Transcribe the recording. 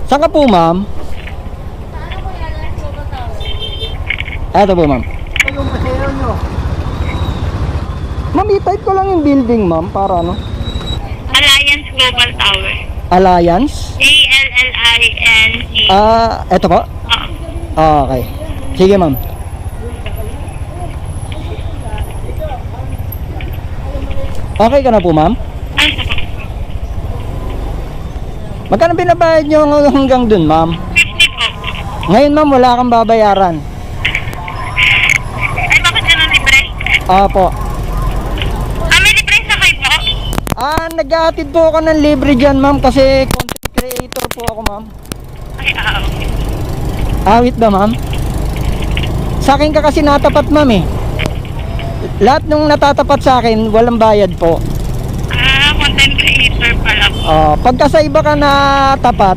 Saan ka po, ma'am? Eto po, ma'am. Yung pasero nyo. Ma'am, i-type ko lang yung building, ma'am, para ano? Alliance Global Tower. Alliance? ALLINC. Eto po? Okay. Sige, ma'am. Okay ka na po, ma'am? Magkano binabayad nyo hanggang dun, ma'am? 50 po. Ngayon, ma'am, wala kang babayaran. Ay, bakit ganun libre? Opo. May libre sa kayo po? Naghahatid po ako ng libre dyan, ma'am, kasi content creator po ako, ma'am. Ay, okay. Awit ba, ma'am? Sa akin ka kasi natapat, ma'am, eh. Lahat nung natatapat sa akin, walang bayad po. Content creator pala po. Pagka sa iba ka natapat,